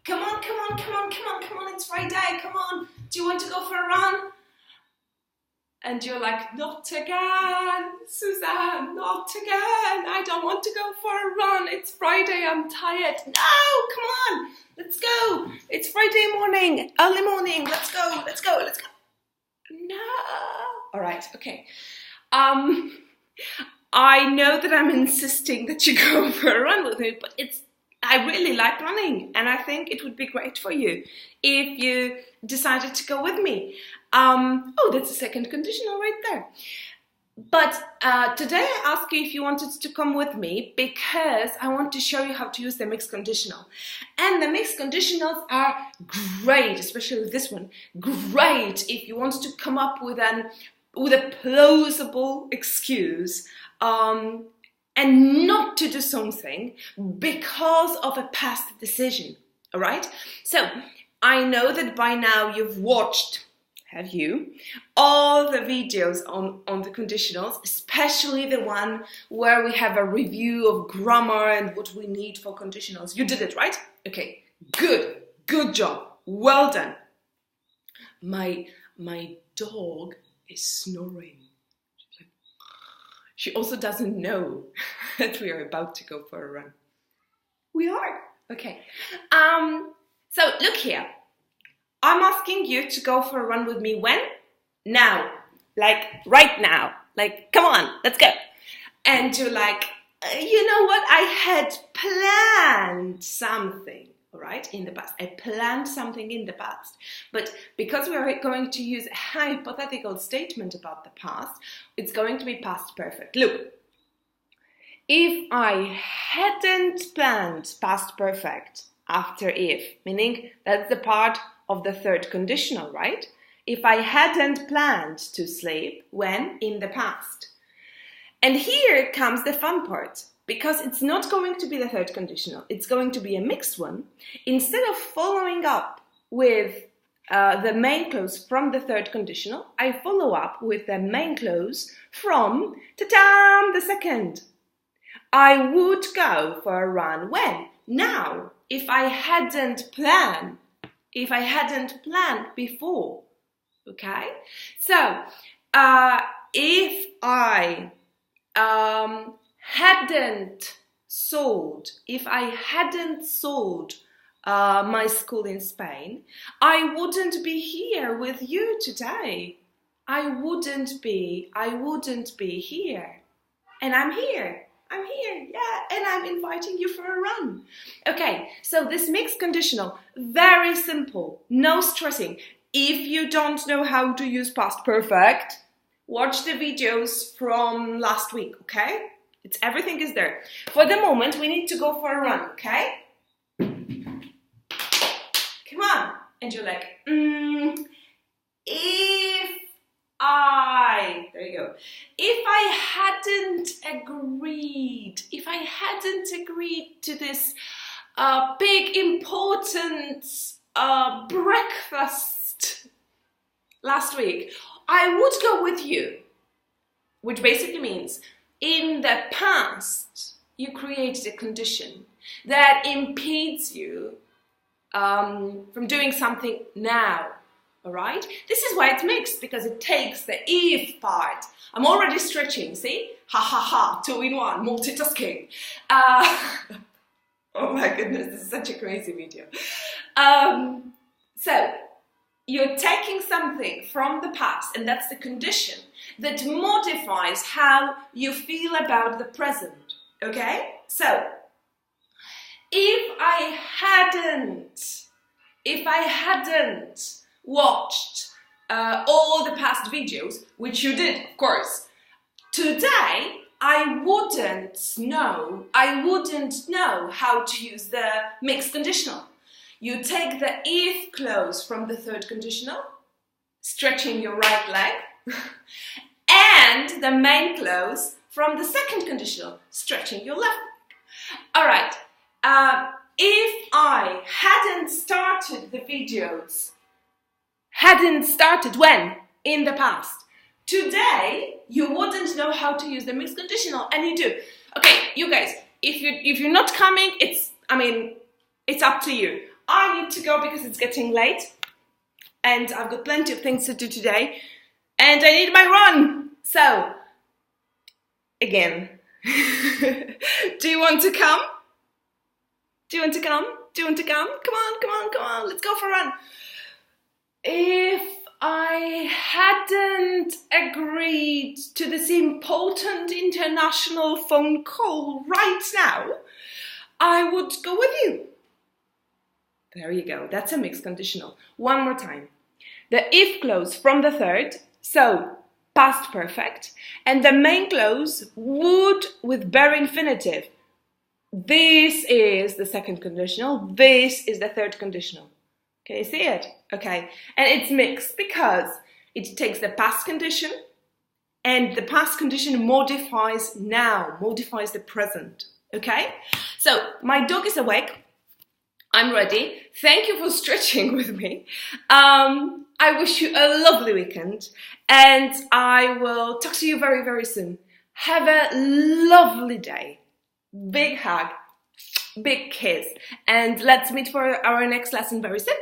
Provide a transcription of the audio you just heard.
Come on, come on, come on, come on, come on, it's Friday, come on. Do you want to go for a run? And you're like, not again, Suzanne, not again. I don't want to go for a run. It's Friday, I'm tired. No, come on, let's go. It's Friday morning, early morning. Let's go, let's go, let's go. No. All right, okay. I know that I'm insisting that you go for a run with me, but I really like running, and I think it would be great for you if you decided to go with me. Oh, that's a second conditional right there. But today I ask you if you wanted to come with me because I want to show you how to use the mixed conditional. And the mixed conditionals are great, especially this one. Great if you want to come up with a plausible excuse and not to do something because of a past decision. All right? So I know that by now you've watched, have you, all the videos on the conditionals, especially the one where we have a review of grammar and what we need for conditionals. You did it, right? Okay, good job, well done. My dog is snoring. She also doesn't know that we are about to go for a run. We are, okay. So look here. I'm asking you to go for a run with me when? Now. Like right now. Like, come on, let's go. And you're like, you know what? I had planned something, all right, in the past. I planned something in the past. But because we're going to use a hypothetical statement about the past, it's going to be past perfect. Look, if I hadn't planned past perfect after if, meaning that's the part of the third conditional, right? If I hadn't planned to sleep, when? In the past. And here comes the fun part, because it's not going to be the third conditional, it's going to be a mixed one. Instead of following up with the main clause from the third conditional, I follow up with the main clause from, ta-da, the second. I would go for a run when? Now, if I hadn't planned before, okay? So, if I hadn't sold my school in Spain, I wouldn't be here with you today. I wouldn't be here. And I'm here, yeah, and I'm inviting you for a run. Okay, so this mixed conditional, very simple, no stressing. If you don't know how to use past perfect, watch the videos from last week, okay? Everything is there. For the moment, we need to go for a run, okay? Come on. And you're like, there you go. If I hadn't agreed to this big important breakfast last week, I would go with you. Which basically means in the past, you created a condition that impedes you from doing something now. All right? This is why it's mixed, because it takes the if part. I'm already stretching, see? Ha ha ha, 2-in-1, multitasking. Oh my goodness, this is such a crazy video. So, you're taking something from the past, and that's the condition that modifies how you feel about the present. Okay? So, if I hadn't watched all the past videos, which you did, of course, today I wouldn't know how to use the mixed conditional. You take the if clause from the third conditional, stretching your right leg, and the main clause from the second conditional, stretching your left leg. All right. If I hadn't started the videos, when? In the past. Today, you wouldn't know how to use the mixed conditional, and you do. Okay, you guys, if you're not coming, it's up to you. I need to go because it's getting late and I've got plenty of things to do today and I need my run. So, again, do you want to come? Do you want to come? Do you want to come? Come on, come on, come on, let's go for a run. If I hadn't agreed to this important international phone call right now, I would go with you. There you go, that's a mixed conditional. One more time. The if clause from the third, so past perfect, and the main clause would with bare infinitive. This is the second conditional, this is the third conditional. Okay, you see it? Okay, and it's mixed because it takes the past condition and the past condition modifies now, modifies the present. Okay, so my dog is awake. I'm ready. Thank you for stretching with me. I wish you a lovely weekend and I will talk to you very, very soon. Have a lovely day. Big hug, big kiss, and let's meet for our next lesson very soon.